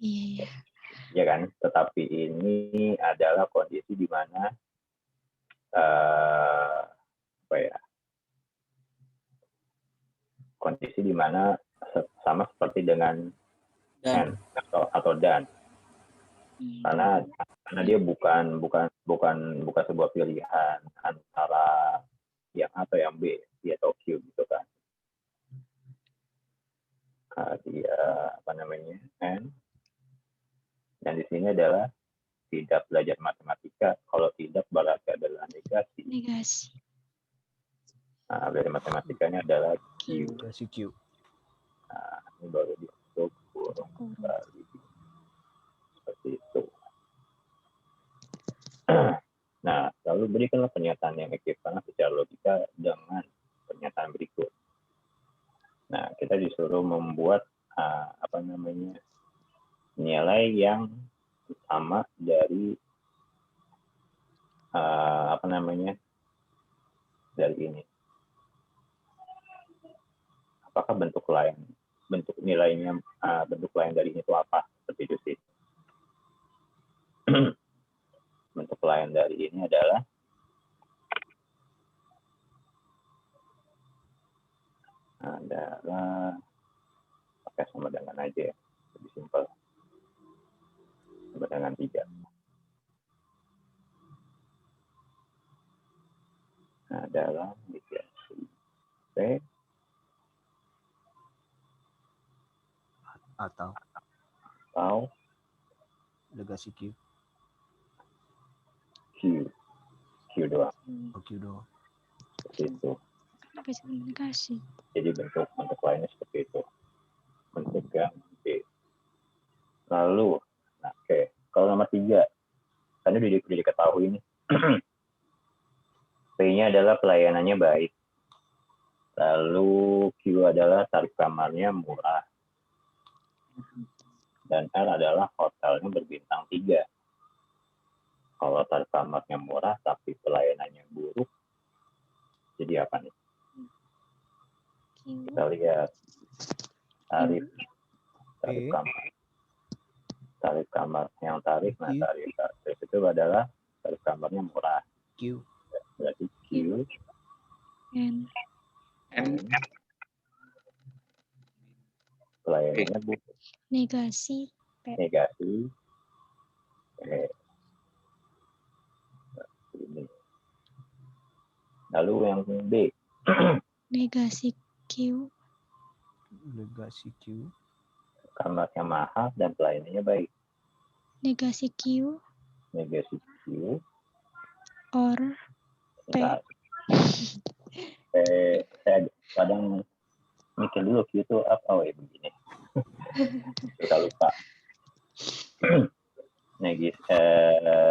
Iya. Ya kan? Tetapi ini adalah kondisi di mana apa ya? Kondisi di mana sama seperti dengan Dan atau dan. Karena dia bukan sebuah pilihan antara yang A atau yang B, dia atau Q gitu kan. Dia apa namanya? N. Dan di sini adalah tidak belajar matematika. Kalau tidak berarti adalah negasi. Nah, belajar matematikanya adalah Q. Negasi Q. Nah, ini baru dibentuk kurung kali. Seperti itu. Nah, lalu berikanlah pernyataan yang ekuivalent secara logika dengan pernyataan berikut. Nah, kita disuruh membuat nilai yang sama dari dari ini. Apakah bentuk nilainya bentuk lain dari ini itu apa? Seperti itu sih. Bentuk lain dari ini adalah pakai sama dengan aja ya, lebih simpel. Sama dengan 3. Adalah negasi P Atau negasi Q. Q doang. Q doang. Seperti itu. Negasi. Jadi bentuk lainnya seperti itu. Bentuk yang B. Lalu, kalau nomor 3, kan udah diketahui nih. P-nya adalah pelayanannya baik. Lalu Q adalah tarif kamarnya murah. Dan R adalah hotelnya berbintang 3. Kalau tarif kamarnya murah tapi pelayanannya buruk, jadi apa nih? Kita lihat tarif kamar. Tarif kamar yang tarif itu adalah tarif kamarnya murah. Q. Berarti Q. N. Pelayanannya buruk. Negasi. Negasi. Ini. Lalu yang B. Negasi Q. Negasi Q. Kamarnya mahal dan pelayanannya baik. Negasi Q. Negasi Q. Or P. Saya kadang mikir dulu Q itu apa? Oh ya begini. Suka lupa.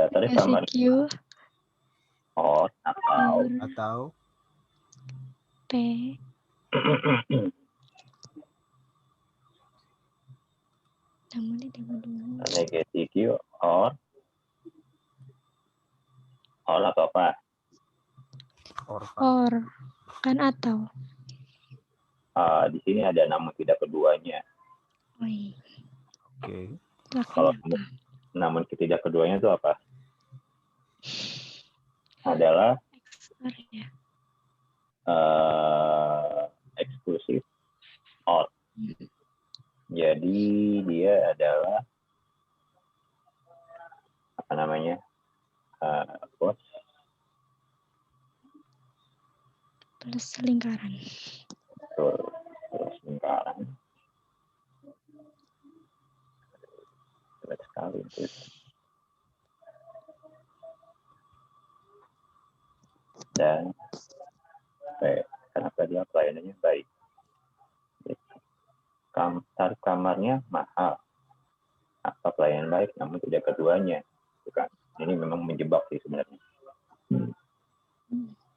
Tadi kamar Q. Or Atau P. negasi Q or atau apa? Or. Kan atau. Di sini ada namun tidak keduanya. Oke. Kalau namun tidak keduanya itu apa? Adalah eksklusif or. Jadi dia adalah apa namanya? Plus lingkaran. Terus lingkaran. Berat sekali itu. Dan kenapa dia pelayanannya baik? Tarif kamarnya mahal. Nah, atau pelayanan baik, namun tidak keduanya. Gitu kan. Ini memang menjebak sih sebenarnya.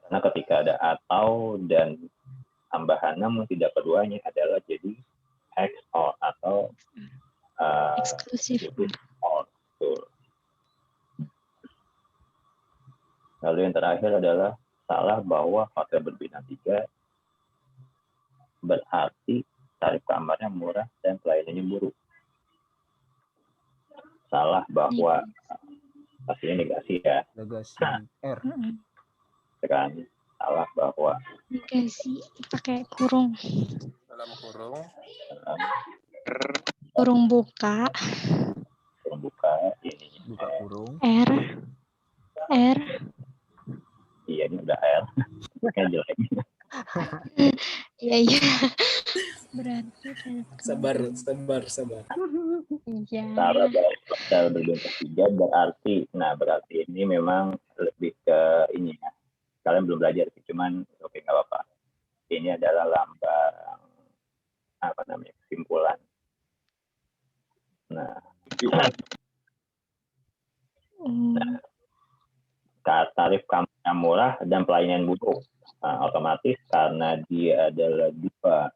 Karena ketika ada atau dan tambahan namun tidak keduanya adalah jadi X or atau Eksklusif. or. Betul. Lalu yang terakhir adalah salah bahwa hotel berbintang 3 berarti tarif kamarnya murah dan pelayanannya buruk. Salah bahwa pastinya negasi ya, Legasi R. kan? Salah bahwa Negasi pakai kurung. Dalam kurung Kurung buka. membuka ini Buka kurung. R. R. iya ini udah R kan jelek. Iya, iya. Berarti Sabar. Iya. Salah bahwa hotel berbintang 3 berarti ini memang lebih ke ini ya. Kalian belum belajar sih, cuman oke nggak apa-apa. Ini adalah lambang apa namanya kesimpulan. Nah, tarif kamarnya murah dan pelayanan buruk. Nah, otomatis karena dia adalah diva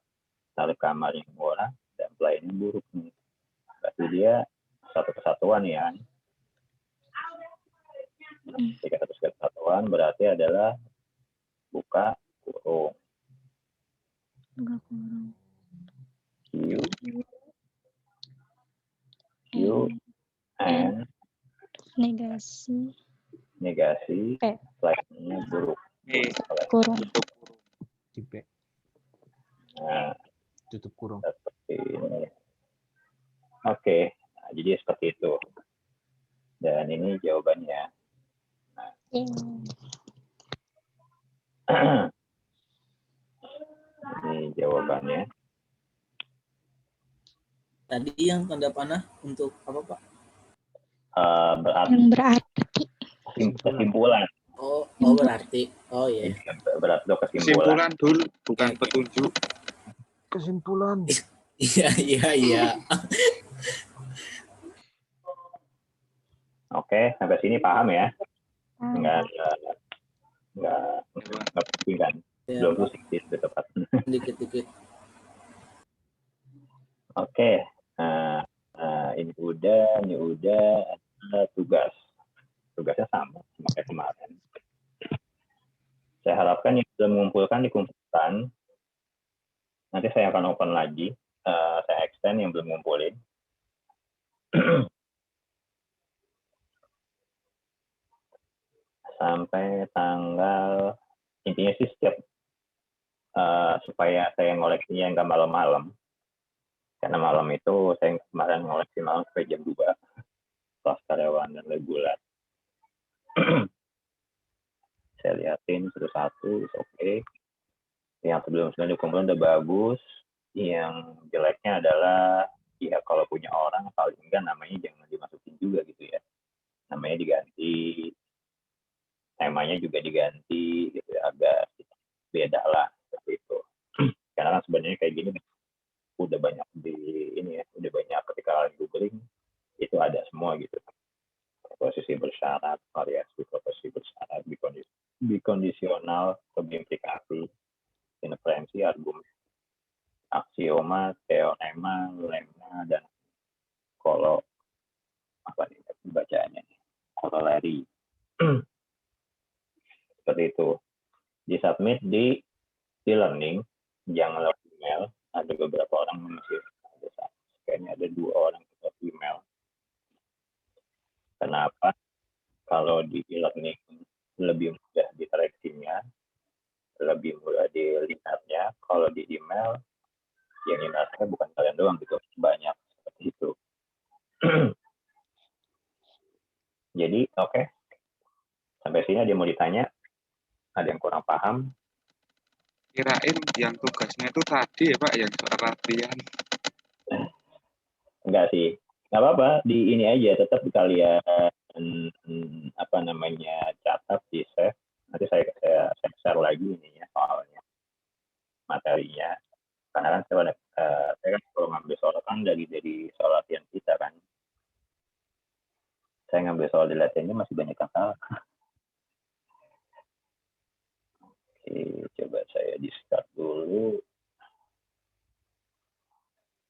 tarif kamar yang murah dan pelayanan buruk nih. Berarti dia satu kesatuan ya. Jika satu kesatuan berarti adalah buka kurung. Buka kurung. Q and Negasi. negasi pelayanannya buruk. Kurung. Tipe. Nah, Tutup kurung. seperti ini. Oke, nah, jadi seperti itu. Dan ini jawabannya. Ini jawabannya. Tadi yang tanda panah untuk apa, Pak? Berarti Yang berarti. kesimpulan. Oh berarti. Oh iya. Berarti kesimpulan. Kesimpulan dulu, bukan petunjuk. Kesimpulan. Iya. Oke, sampai sini paham ya? Ah, Enggak pusing kan? Ya, Belum Pak. pusing sih lebih tepat. Dikit-dikit. Oke, ini udah ada tugas. Tugasnya sama kayak kemarin. Saya harapkan yang sudah mengumpulkan dikumpulkan. Nanti saya akan open lagi. Saya extend yang belum ngumpulin. Sampai tanggal, intinya sih setiap supaya saya ngoleksinya nggak malam-malam. Karena malam itu saya kemarin ngoleksi malam sampai jam 2. Kelas karyawan dan reguler. Saya liatin satu-satu, oke. Yang sebelum-sebelumnya dikumpulin udah bagus. Yang jeleknya adalah, ya kalau punya orang paling enggak namanya jangan dimasukin juga gitu ya. Namanya diganti, temanya juga diganti, gitu ya, agak beda lah seperti itu. Karena kan sebenarnya kayak gini udah banyak di ini ya, udah banyak ketika kalian googling itu ada semua gitu. Proposisi bersyarat, variasi proposisi bersyarat, bikondisional, implikasi, inferensi, argumen, aksioma, teorema, lemma, dan kalau apa nih bacaannya, corollary. Seperti itu. Disubmit di e-learning, jangan lewat email. Ada beberapa orang masih kayaknya ada 2 orang lewat email. Kenapa? Kalau di e-learning lebih mudah diteraksinya, lebih mudah dilihatnya. Kalau di email, yang ingatnya bukan kalian doang gitu, banyak seperti itu. Jadi oke. Sampai sini ada yang mau ditanya? Ada yang kurang paham? Kirain yang tugasnya itu tadi ya Pak, yang soal latihan. Enggak sih. Nggak apa-apa, di ini aja tetap kalian apa namanya catat di save. Nanti saya share lagi ininya soalnya materinya. Karena kan saya kan kalau ngambil soal kan dari soal latihan kita kan. Saya ngambil soal di latihannya masih banyak yang salah. Oke, coba saya di start dulu.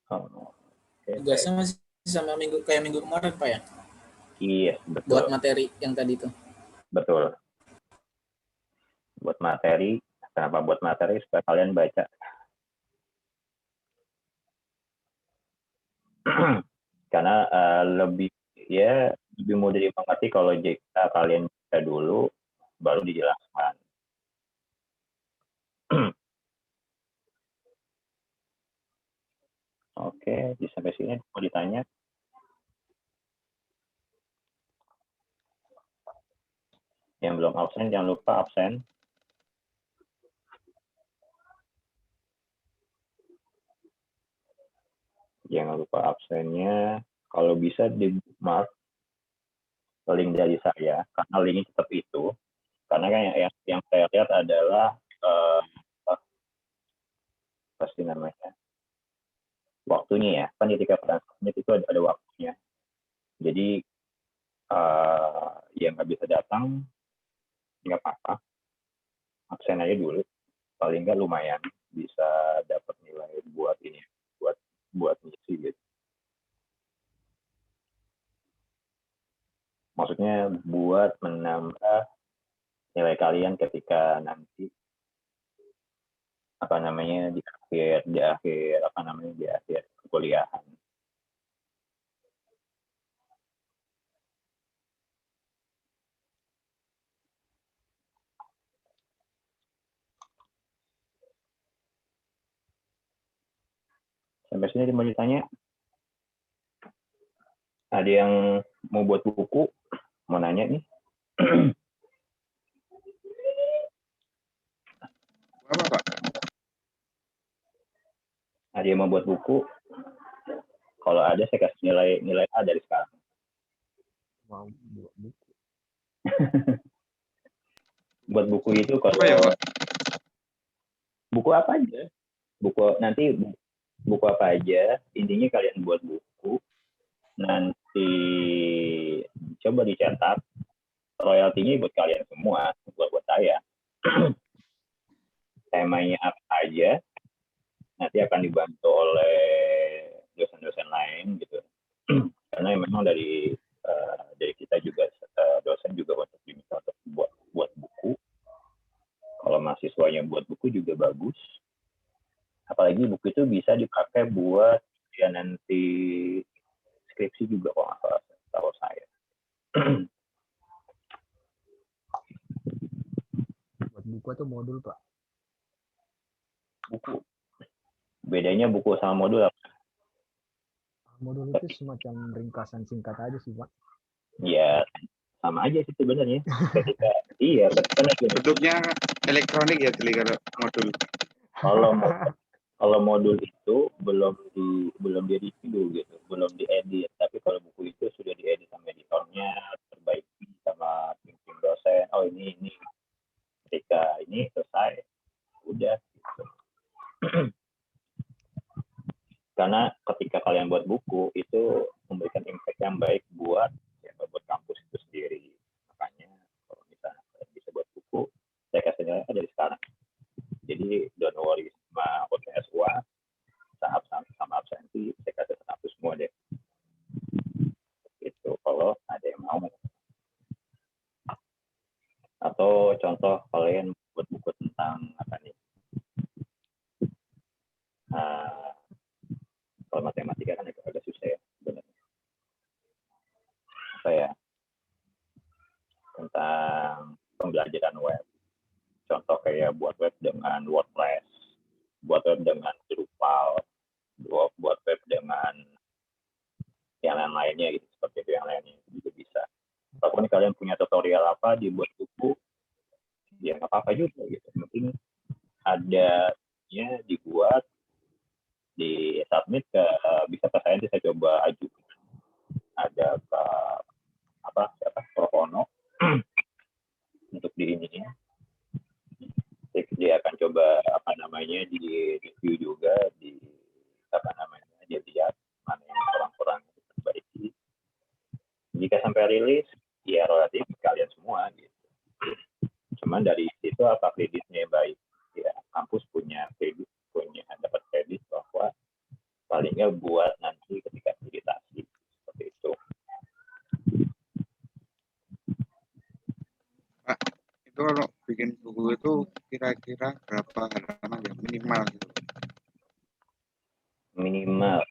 Oke, Tugasnya masih sama kayak minggu kemarin Pak ya? iya, betul. Buat materi yang tadi itu. Betul. Buat materi, kenapa buat materi? Supaya kalian baca. Karena lebih mudah dimengerti kalau jika kalian baca dulu, baru dijelaskan. Oke, sampai sini mau ditanya. Yang belum absen, jangan lupa absen. Jangan lupa absennya. Kalau bisa di bookmark link dari saya, karena linknya tetap itu. Karena kan yang saya lihat adalah pasti namanya waktunya ya. Kan ketika transfernya itu ada waktunya. Jadi yang nggak bisa datang nggak apa-apa, absen aja dulu. Paling nggak lumayan bisa dapat nilai buat ini, buat ngisi gitu. Maksudnya buat menambah nilai kalian ketika nanti di akhir kuliahan. Sampai sini mau ditanya? Ada yang mau buat buku? Mau nanya nih? Apa Pak? Ada yang mau buat buku? Kalau ada, saya kasih nilai A dari sekarang. Mau buat buku. Buat buku itu kalau Apa ya Pak? buku apa aja? Buku apa aja? Intinya kalian buat buku, nanti coba dicetak. Royaltinya buat kalian semua, buat saya. Temanya apa aja, nanti akan dibantu oleh dosen-dosen lain gitu. Karena memang dari kita juga dosen juga untuk diminta untuk buat buku. Kalau mahasiswanya buat buku juga bagus. Apalagi buku itu bisa dipakai buat ya nanti skripsi juga kalau nggak salah, tahu saya. Buat buku atau modul, Pak? Buku. Bedanya buku sama modul apa? Modul itu semacam ringkasan singkat aja sih, Pak. Ya, sama aja sih sebenarnya. Ketika Bentuknya elektronik ya jadi kalau modul. Kalau modul itu belum di review gitu, belum diedit. Tapi kalau buku itu sudah diedit sama editornya, terbaiki sama tim dosen. Oh ini ketika ini selesai, udah. Gitu. Karena ketika kalian buat buku itu memberikan impact yang baik buat kampus itu sendiri. Makanya kalau misalnya kalian bisa buat buku, saya kasih nilai dari sekarang. Jadi don't worry sama OTS UAS, sama absensi, saya kasih satu semua deh. Itu kalau ada yang mau. Atau contoh kalian buat buku tentang apa nih? Kalau matematika kan agak susah ya sebenarnya. Apa ya? Tentang pembelajaran web. Contoh kayak buat web dengan WordPress, buat web dengan Drupal, buat web dengan yang lain-lainnya gitu, seperti itu yang lainnya juga bisa. Walaupun kalian punya tutorial apa dibuat buku, ya nggak apa-apa juga gitu. Mungkin ada dibuat di submit ke bisa ke saya, nanti saya coba ajukan. Ada ke Propono untuk di ini. Dia akan coba di review juga, dia lihat mana yang kurang-kurang diperbaiki. Jika sampai rilis, ya relatif kalian semua gitu. Cuman dari situ apa kreditnya baik? Ya kampus punya kredit, dapat kredit bahwa palingnya buat nanti ketika akreditasi seperti itu. Pak, itu kalau bikin buku itu kira-kira berapa halaman ya minimal gitu? Minimal.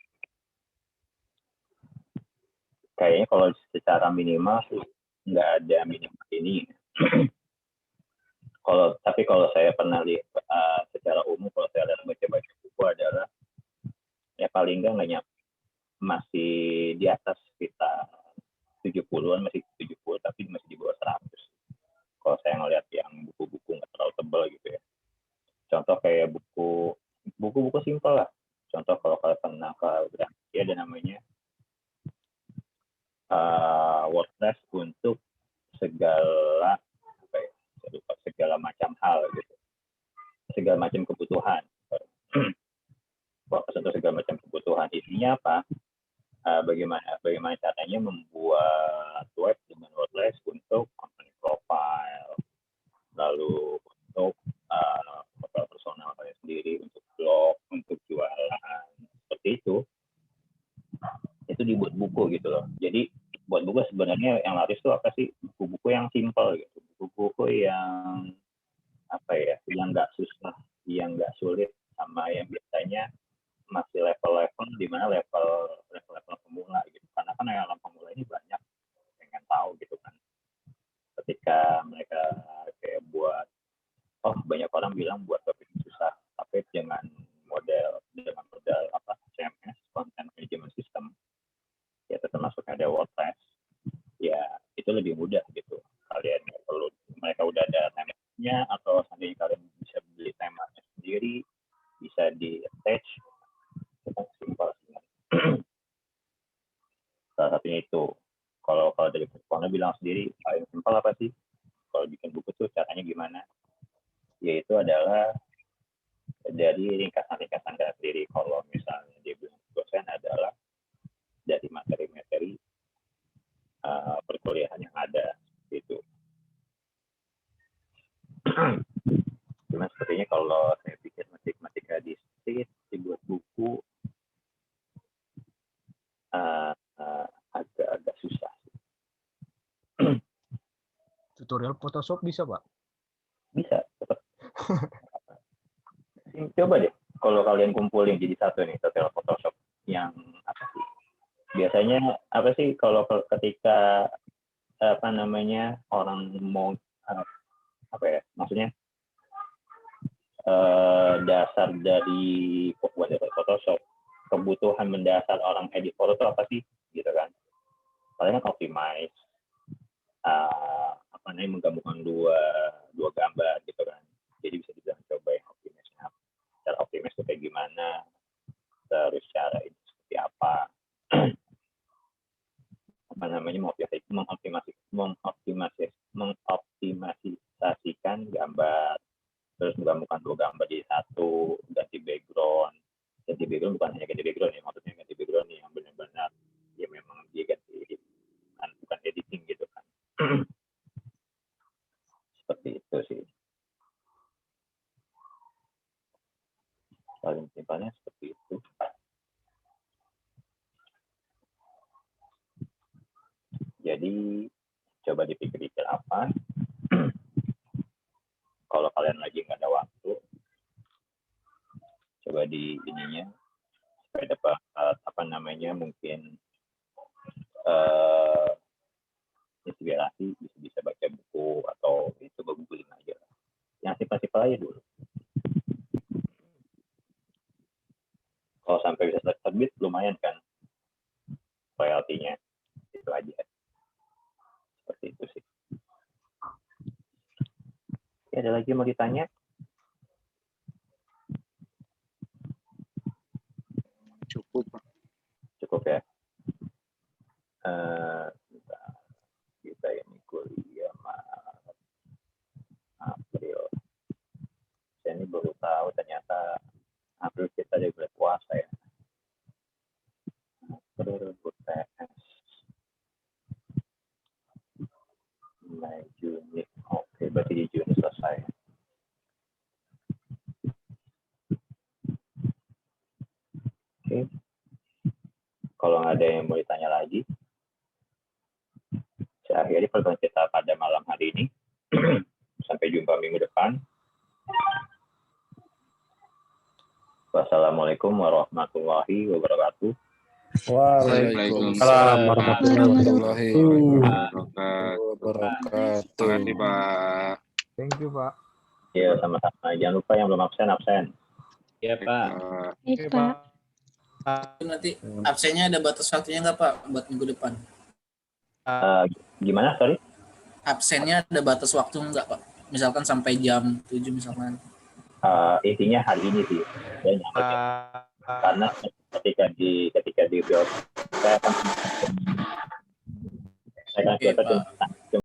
Kayaknya kalau secara minimal sih nggak ada minimal ini. Tapi kalau saya pernah lihat secara umum, kalau saya lihat baca-baca buku adalah ya paling nggak nyampe, masih di atas sekitar 70-an, masih 70 tapi masih di bawah 100. Kalau saya ngelihat yang buku-buku nggak terlalu tebal gitu ya. Contoh kayak buku-buku simpel lah. Contoh kalau kalian pernah ya ada namanya WordPress untuk segala segala macam hal gitu, segala macam kebutuhan. WordPress untuk segala macam kebutuhan. Isinya apa? Bagaimana caranya membuat web dengan WordPress untuk company profile, lalu untuk profile personal kalian sendiri, untuk blog, untuk jualan, seperti itu. Itu dibuat buku gitu loh. Jadi buat buku sebenarnya yang laris itu apa sih? Buku-buku yang simpel gitu, buku-buku yang apa ya, yang nggak susah, yang nggak sulit, sama yang biasanya masih level-level di mana level pemula gitu. Karena kan yang pemula ini banyak pengen tahu gitu kan. Ketika mereka kayak buat, banyak orang bilang buat web itu susah, tapi dengan model apa CMS, content management system, ya termasuk ada WordPress, ya itu lebih mudah gitu. Kalian perlu, mereka udah ada temanya, atau seandainya kalian bisa beli temanya sendiri, bisa di attach, itu simpel sebenarnya. Salah satunya itu. Kalau dari Corona bilang sendiri, paling simpel apa sih kalau bikin buku tuh caranya gimana? Yaitu adalah dari ringkasan-ringkasan dari, kalau misalnya dia bilang dosen adalah dari materi-materi perkuliahan yang ada gitu. Cuma sepertinya kalau saya pikir matematika di state dibuat buku agak susah. Tutorial Photoshop bisa, Pak? Bisa, tetap. Coba deh, kalau kalian kumpulin jadi satu nih tutorial Photoshop yang apa sih? Biasanya apa sih kalau ketika apa namanya orang mau apa ya? Maksudnya dasar dari Photoshop, kebutuhan mendasar orang edit foto itu apa sih? Gitu kan? Paling kan optimize, apa namanya, menggabungkan dua gambar gitu kan. Jadi bisa dibilang coba yang optimize-nya. Cara optimize itu kayak gimana? Terus cara ini seperti apa? Apa namanya, mengoptimasikan gambar, terus menggabungkan dua gambar jadi satu, ganti background bukan hanya ganti background ya, maksudnya ganti background yang benar-benar ya memang dia ganti, kan bukan editing gitu kan. Seperti itu sih, paling simpelnya seperti itu. Jadi coba dipikir-pikir apa kalau kalian lagi nggak ada waktu, coba di ininya supaya dapat apa namanya, mungkin inspirasi, bisa baca buku, atau coba googling aja yang simpel-simpel aja dulu. Kalau sampai bisa terbit lumayan kan royaltinya, itu aja. Seperti itu sih. Ya, ada lagi mau ditanya? Cukup, Pak. Cukup ya. Kita ini kuliah Maret, April. Saya ini baru tahu ternyata April kita ada bulan puasa ya. April UTS. ada yang mau ditanya lagi? Saya akhiri pertemuan kita pada malam hari ini. Sampai jumpa minggu depan. Wassalamualaikum warahmatullahi wabarakatuh. Waalaikumsalam warahmatullahi wabarakatuh. Terima kasih, Pak. Thank you, Pak. Ya, sama-sama. Jangan lupa yang belum absen. Ya Pak. Baik, Pak. Nanti absennya ada batas waktunya nggak Pak buat minggu depan? Gimana, sorry? Absennya ada batas waktu nggak Pak? Misalkan sampai jam 7 misalkan. Intinya hari ini sih. Saya nyampe. Karena ketika di build, saya akan Oke, Pak.